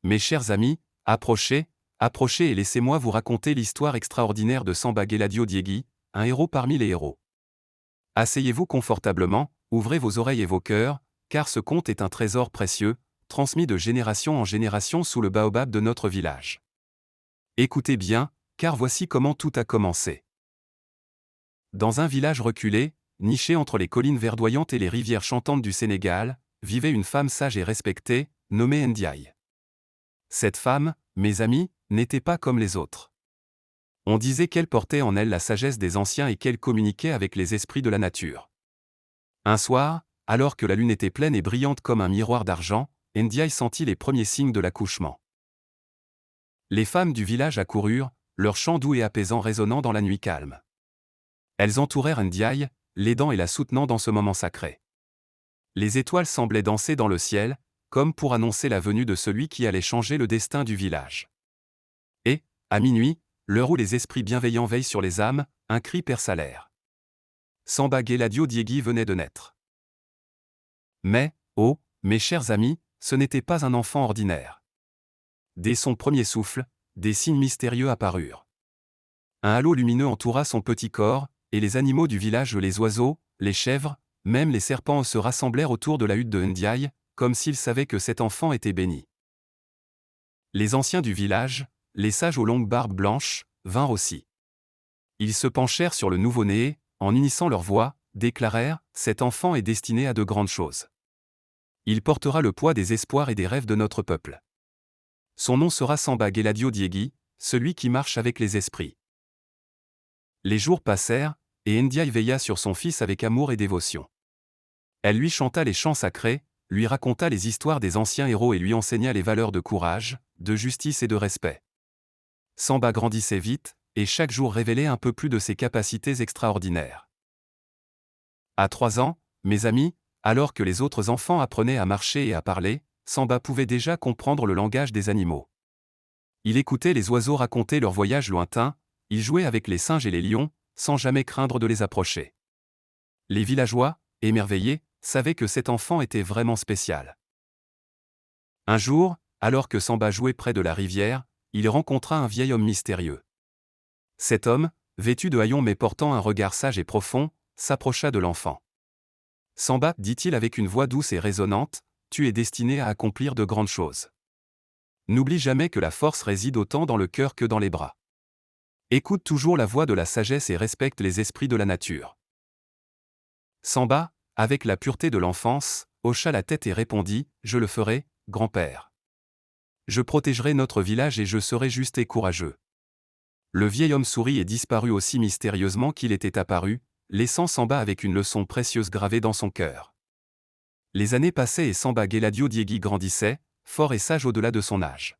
Mes chers amis, approchez, approchez et laissez-moi vous raconter l'histoire extraordinaire de Samba Geladio Diegui, un héros parmi les héros. Asseyez-vous confortablement, ouvrez vos oreilles et vos cœurs, car ce conte est un trésor précieux, transmis de génération en génération sous le baobab de notre village. Écoutez bien, car voici comment tout a commencé. Dans un village reculé, niché entre les collines verdoyantes et les rivières chantantes du Sénégal, vivait une femme sage et respectée, nommée Ndiaye. Cette femme, mes amis, n'était pas comme les autres. On disait qu'elle portait en elle la sagesse des anciens et qu'elle communiquait avec les esprits de la nature. Un soir, alors que la lune était pleine et brillante comme un miroir d'argent, Ndiaye sentit les premiers signes de l'accouchement. Les femmes du village accoururent, leur chant doux et apaisant résonnant dans la nuit calme. Elles entourèrent Ndiaye, l'aidant et la soutenant dans ce moment sacré. Les étoiles semblaient danser dans le ciel, comme pour annoncer la venue de celui qui allait changer le destin du village. Et, à minuit, l'heure où les esprits bienveillants veillent sur les âmes, un cri perça l'air. Samba Geladio Diegui venait de naître. Mais, oh, mes chers amis, ce n'était pas un enfant ordinaire. Dès son premier souffle, des signes mystérieux apparurent. Un halo lumineux entoura son petit corps, et les animaux du village, les oiseaux, les chèvres, même les serpents se rassemblèrent autour de la hutte de Ndiaye, comme s'ils savaient que cet enfant était béni. Les anciens du village, les sages aux longues barbes blanches, vinrent aussi. Ils se penchèrent sur le nouveau-né, en unissant leurs voix, déclarèrent « Cet enfant est destiné à de grandes choses. Il portera le poids des espoirs et des rêves de notre peuple. Son nom sera Samba Geladio Diegui, celui qui marche avec les esprits. » Les jours passèrent, et Ndiaye veilla sur son fils avec amour et dévotion. Elle lui chanta les chants sacrés, lui raconta les histoires des anciens héros et lui enseigna les valeurs de courage, de justice et de respect. Samba grandissait vite, et chaque jour révélait un peu plus de ses capacités extraordinaires. À 3 ans, mes amis, alors que les autres enfants apprenaient à marcher et à parler, Samba pouvait déjà comprendre le langage des animaux. Il écoutait les oiseaux raconter leurs voyages lointains, il jouait avec les singes et les lions, sans jamais craindre de les approcher. Les villageois, émerveillés, savaient que cet enfant était vraiment spécial. Un jour, alors que Samba jouait près de la rivière, il rencontra un vieil homme mystérieux. Cet homme, vêtu de haillons mais portant un regard sage et profond, s'approcha de l'enfant. « Samba, dit-il avec une voix douce et résonnante, tu es destiné à accomplir de grandes choses. N'oublie jamais que la force réside autant dans le cœur que dans les bras. Écoute toujours la voix de la sagesse et respecte les esprits de la nature. » Samba, avec la pureté de l'enfance, hocha la tête et répondit « Je le ferai, grand-père. Je protégerai notre village et je serai juste et courageux. » Le vieil homme sourit et disparut aussi mystérieusement qu'il était apparu, laissant Samba avec une leçon précieuse gravée dans son cœur. Les années passaient et Samba Geladio Diegui grandissait, fort et sage au-delà de son âge.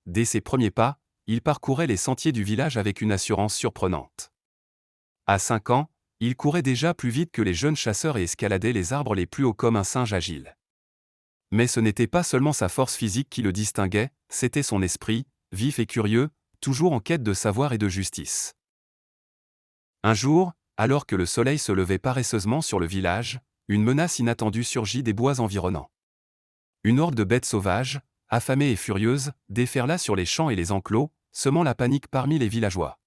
Dès ses premiers pas, il parcourait les sentiers du village avec une assurance surprenante. À 5 ans, il courait déjà plus vite que les jeunes chasseurs et escaladait les arbres les plus hauts comme un singe agile. Mais ce n'était pas seulement sa force physique qui le distinguait, c'était son esprit, vif et curieux, toujours en quête de savoir et de justice. Un jour, alors que le soleil se levait paresseusement sur le village, une menace inattendue surgit des bois environnants. Une horde de bêtes sauvages, affamées et furieuses, déferla sur les champs et les enclos, semant la panique parmi les villageois.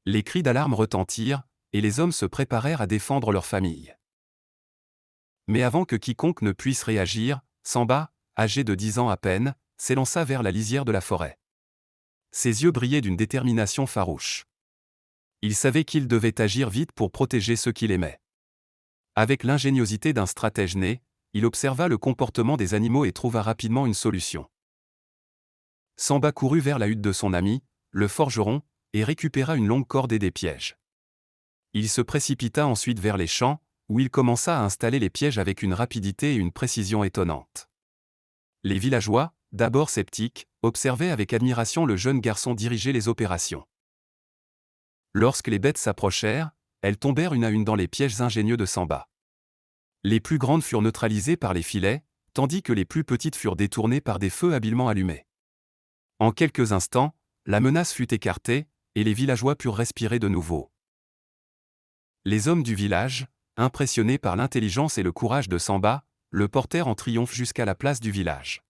Les cris d'alarme retentirent, et les hommes se préparèrent à défendre leur famille. Mais avant que quiconque ne puisse réagir, Samba, âgé de 10 ans à peine, s'élança vers la lisière de la forêt. Ses yeux brillaient d'une détermination farouche. Il savait qu'il devait agir vite pour protéger ceux qu'il aimait. Avec l'ingéniosité d'un stratège né, il observa le comportement des animaux et trouva rapidement une solution. Samba courut vers la hutte de son ami, le forgeron, et récupéra une longue corde et des pièges. Il se précipita ensuite vers les champs, où il commença à installer les pièges avec une rapidité et une précision étonnantes. Les villageois, d'abord sceptiques, observaient avec admiration le jeune garçon diriger les opérations. Lorsque les bêtes s'approchèrent, elles tombèrent une à une dans les pièges ingénieux de Samba. Les plus grandes furent neutralisées par les filets, tandis que les plus petites furent détournées par des feux habilement allumés. En quelques instants, la menace fut écartée, et les villageois purent respirer de nouveau. Les hommes du village, impressionnés par l'intelligence et le courage de Samba, le portèrent en triomphe jusqu'à la place du village.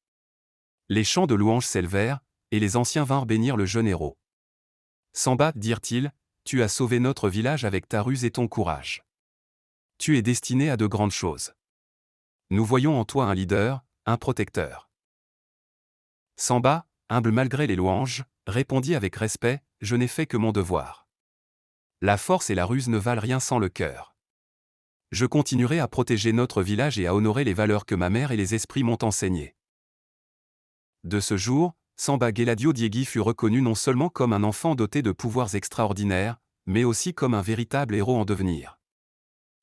Les chants de louanges s'élevèrent, et les anciens vinrent bénir le jeune héros. Samba, dirent-ils, tu as sauvé notre village avec ta ruse et ton courage. Tu es destiné à de grandes choses. Nous voyons en toi un leader, un protecteur. Samba, humble malgré les louanges, répondit avec respect, je n'ai fait que mon devoir. La force et la ruse ne valent rien sans le cœur. Je continuerai à protéger notre village et à honorer les valeurs que ma mère et les esprits m'ont enseignées. De ce jour, Samba Geladio Diegui fut reconnu non seulement comme un enfant doté de pouvoirs extraordinaires, mais aussi comme un véritable héros en devenir.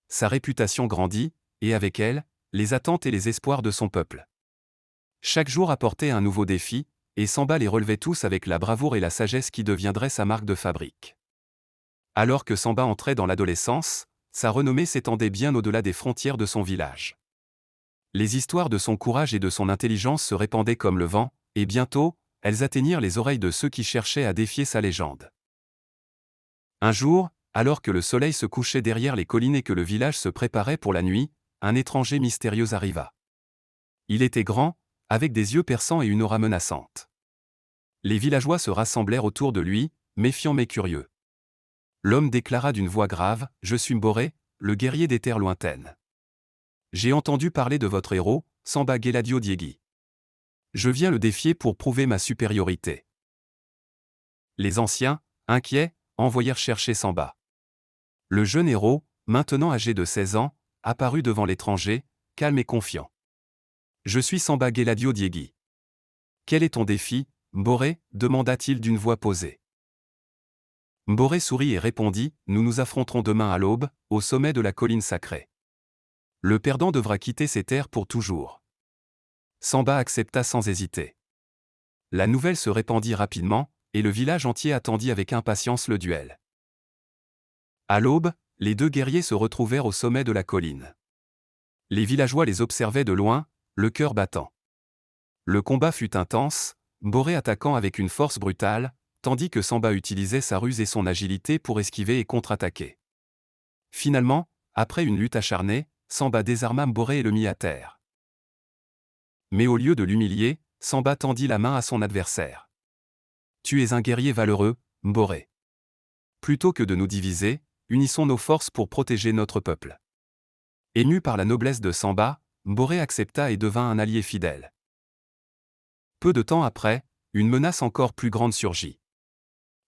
Sa réputation grandit, et avec elle, les attentes et les espoirs de son peuple. Chaque jour apportait un nouveau défi, et Samba les relevait tous avec la bravoure et la sagesse qui deviendraient sa marque de fabrique. Alors que Samba entrait dans l'adolescence, sa renommée s'étendait bien au-delà des frontières de son village. Les histoires de son courage et de son intelligence se répandaient comme le vent, et bientôt, elles atteignirent les oreilles de ceux qui cherchaient à défier sa légende. Un jour, alors que le soleil se couchait derrière les collines et que le village se préparait pour la nuit, un étranger mystérieux arriva. Il était grand, avec des yeux perçants et une aura menaçante. Les villageois se rassemblèrent autour de lui, méfiants mais curieux. L'homme déclara d'une voix grave, « Je suis Mboré, le guerrier des terres lointaines. J'ai entendu parler de votre héros, Samba Geladio Diegui. Je viens le défier pour prouver ma supériorité. » Les anciens, inquiets, envoyèrent chercher Samba. Le jeune héros, maintenant âgé de 16 ans, apparut devant l'étranger, calme et confiant. « Je suis Samba Geladio Diegui. Quel est ton défi, Mboré » demanda-t-il d'une voix posée. Mboré sourit et répondit, « Nous nous affronterons demain à l'aube, au sommet de la colline sacrée. Le perdant devra quitter ses terres pour toujours. » Samba accepta sans hésiter. La nouvelle se répandit rapidement, et le village entier attendit avec impatience le duel. À l'aube, les deux guerriers se retrouvèrent au sommet de la colline. Les villageois les observaient de loin, le cœur battant. Le combat fut intense, Mboré attaquant avec une force brutale, tandis que Samba utilisait sa ruse et son agilité pour esquiver et contre-attaquer. Finalement, après une lutte acharnée, Samba désarma Mboré et le mit à terre. Mais au lieu de l'humilier, Samba tendit la main à son adversaire. « Tu es un guerrier valeureux, Mboré. Plutôt que de nous diviser, unissons nos forces pour protéger notre peuple. » Ému par la noblesse de Samba, Mboré accepta et devint un allié fidèle. Peu de temps après, une menace encore plus grande surgit.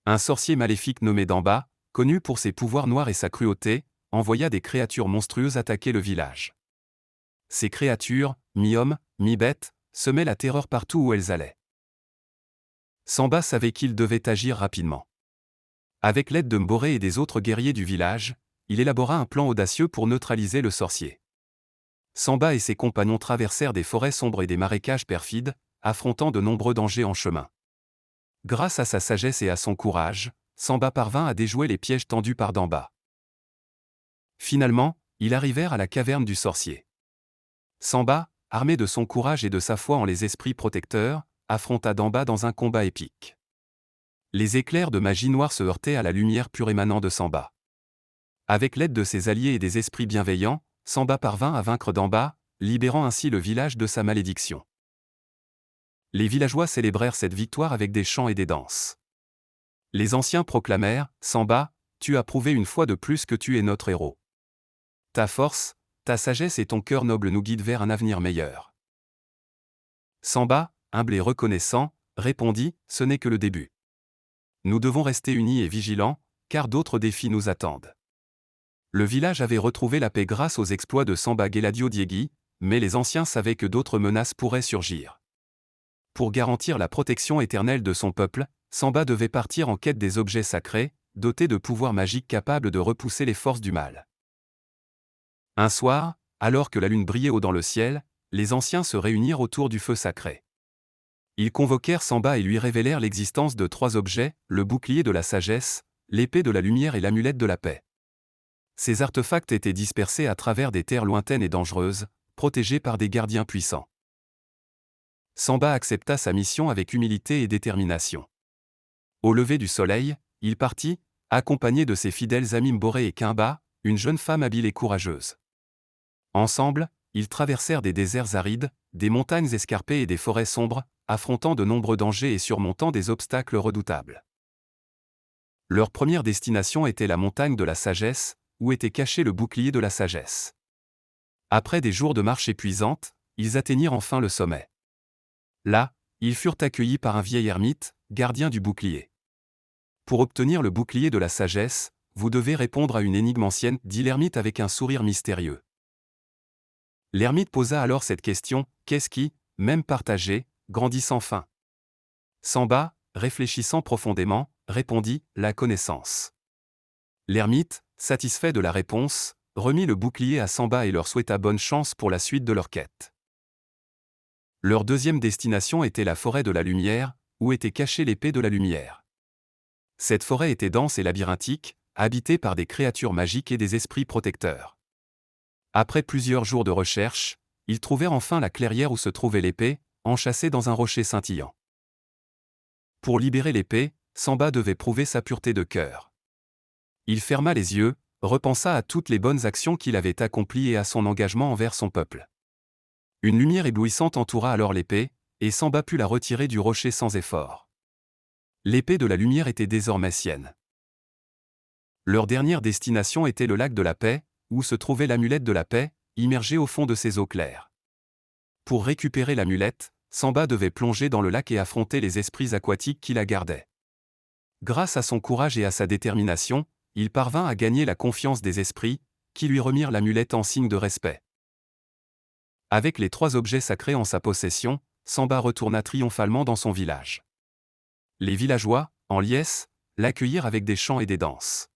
Un sorcier maléfique nommé Damba, connu pour ses pouvoirs noirs et sa cruauté, envoya des créatures monstrueuses attaquer le village. Ces créatures, mi-hommes, mi-bêtes, semaient la terreur partout où elles allaient. Samba savait qu'il devait agir rapidement. Avec l'aide de Mboré et des autres guerriers du village, il élabora un plan audacieux pour neutraliser le sorcier. Samba et ses compagnons traversèrent des forêts sombres et des marécages perfides, affrontant de nombreux dangers en chemin. Grâce à sa sagesse et à son courage, Samba parvint à déjouer les pièges tendus par Damba. Finalement, ils arrivèrent à la caverne du sorcier. Samba, armé de son courage et de sa foi en les esprits protecteurs, affronta Damba dans un combat épique. Les éclairs de magie noire se heurtaient à la lumière pure émanant de Samba. Avec l'aide de ses alliés et des esprits bienveillants, Samba parvint à vaincre Damba, libérant ainsi le village de sa malédiction. Les villageois célébrèrent cette victoire avec des chants et des danses. Les anciens proclamèrent, « Samba, tu as prouvé une fois de plus que tu es notre héros. Ta force, ta sagesse et ton cœur noble nous guident vers un avenir meilleur. » Samba, humble et reconnaissant, répondit, « Ce n'est que le début. Nous devons rester unis et vigilants, car d'autres défis nous attendent. » Le village avait retrouvé la paix grâce aux exploits de Samba Geladio Diegui, mais les anciens savaient que d'autres menaces pourraient surgir. Pour garantir la protection éternelle de son peuple, Samba devait partir en quête des objets sacrés, dotés de pouvoirs magiques capables de repousser les forces du mal. Un soir, alors que la lune brillait haut dans le ciel, les anciens se réunirent autour du feu sacré. Ils convoquèrent Samba et lui révélèrent l'existence de 3 objets, le bouclier de la sagesse, l'épée de la lumière et l'amulette de la paix. Ces artefacts étaient dispersés à travers des terres lointaines et dangereuses, protégés par des gardiens puissants. Samba accepta sa mission avec humilité et détermination. Au lever du soleil, il partit, accompagné de ses fidèles amis Mboré et Kimba, une jeune femme habile et courageuse. Ensemble, ils traversèrent des déserts arides, des montagnes escarpées et des forêts sombres, affrontant de nombreux dangers et surmontant des obstacles redoutables. Leur première destination était la montagne de la sagesse, où était caché le bouclier de la sagesse. Après des jours de marche épuisante, ils atteignirent enfin le sommet. Là, ils furent accueillis par un vieil ermite, gardien du bouclier. Pour obtenir le bouclier de la sagesse, vous devez répondre à une énigme ancienne, dit l'ermite avec un sourire mystérieux. L'ermite posa alors cette question, qu'est-ce qui, même partagé, grandit sans fin? Samba, réfléchissant profondément, répondit, la connaissance. L'ermite, satisfait de la réponse, remit le bouclier à Samba et leur souhaita bonne chance pour la suite de leur quête. Leur deuxième destination était la forêt de la lumière, où était cachée l'épée de la lumière. Cette forêt était dense et labyrinthique, habitée par des créatures magiques et des esprits protecteurs. Après plusieurs jours de recherche, ils trouvèrent enfin la clairière où se trouvait l'épée, enchâssée dans un rocher scintillant. Pour libérer l'épée, Samba devait prouver sa pureté de cœur. Il ferma les yeux, repensa à toutes les bonnes actions qu'il avait accomplies et à son engagement envers son peuple. Une lumière éblouissante entoura alors l'épée, et Samba put la retirer du rocher sans effort. L'épée de la lumière était désormais sienne. Leur dernière destination était le lac de la paix, où se trouvait l'amulette de la paix, immergée au fond de ses eaux claires. Pour récupérer l'amulette, Samba devait plonger dans le lac et affronter les esprits aquatiques qui la gardaient. Grâce à son courage et à sa détermination, il parvint à gagner la confiance des esprits, qui lui remirent l'amulette en signe de respect. Avec les 3 objets sacrés en sa possession, Samba retourna triomphalement dans son village. Les villageois, en liesse, l'accueillirent avec des chants et des danses.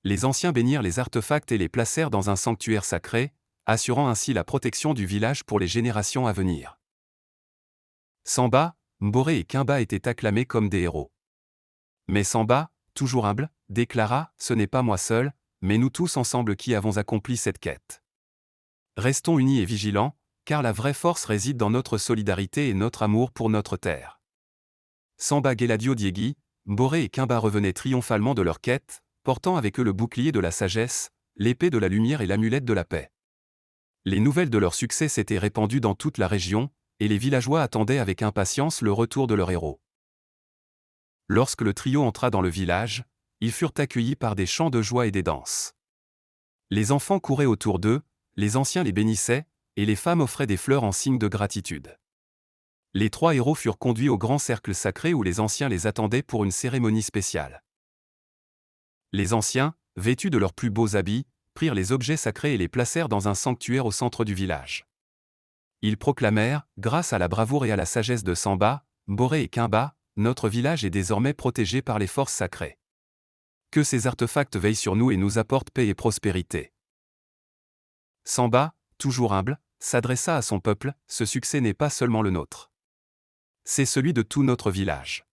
Les anciens bénirent les artefacts et les placèrent dans un sanctuaire sacré, assurant ainsi la protection du village pour les générations à venir. Samba, Mboré et Kimba étaient acclamés comme des héros. Mais Samba, toujours humble, déclara, ce n'est pas moi seul, mais nous tous ensemble qui avons accompli cette quête. Restons unis et vigilants, car la vraie force réside dans notre solidarité et notre amour pour notre terre. Samba Geladio Diegui, Mboré et Kimba revenaient triomphalement de leur quête, portant avec eux le bouclier de la sagesse, l'épée de la lumière et l'amulette de la paix. Les nouvelles de leur succès s'étaient répandues dans toute la région, et les villageois attendaient avec impatience le retour de leur héros. Lorsque le trio entra dans le village, ils furent accueillis par des chants de joie et des danses. Les enfants couraient autour d'eux, les anciens les bénissaient, et les femmes offraient des fleurs en signe de gratitude. Les 3 héros furent conduits au grand cercle sacré où les anciens les attendaient pour une cérémonie spéciale. Les anciens, vêtus de leurs plus beaux habits, prirent les objets sacrés et les placèrent dans un sanctuaire au centre du village. Ils proclamèrent, grâce à la bravoure et à la sagesse de Samba, Mboré et Kimba, notre village est désormais protégé par les forces sacrées. Que ces artefacts veillent sur nous et nous apportent paix et prospérité. Samba, toujours humble, s'adressa à son peuple, ce succès n'est pas seulement le nôtre. C'est celui de tout notre village.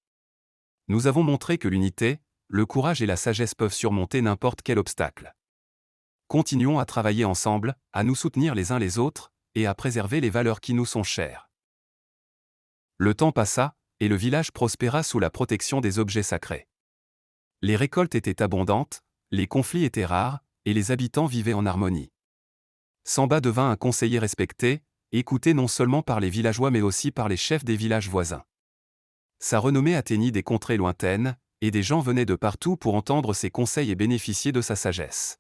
Nous avons montré que l'unité, le courage et la sagesse peuvent surmonter n'importe quel obstacle. Continuons à travailler ensemble, à nous soutenir les uns les autres, et à préserver les valeurs qui nous sont chères. Le temps passa, et le village prospéra sous la protection des objets sacrés. Les récoltes étaient abondantes, les conflits étaient rares, et les habitants vivaient en harmonie. Samba devint un conseiller respecté, écouté non seulement par les villageois mais aussi par les chefs des villages voisins. Sa renommée atteignit des contrées lointaines, et des gens venaient de partout pour entendre ses conseils et bénéficier de sa sagesse.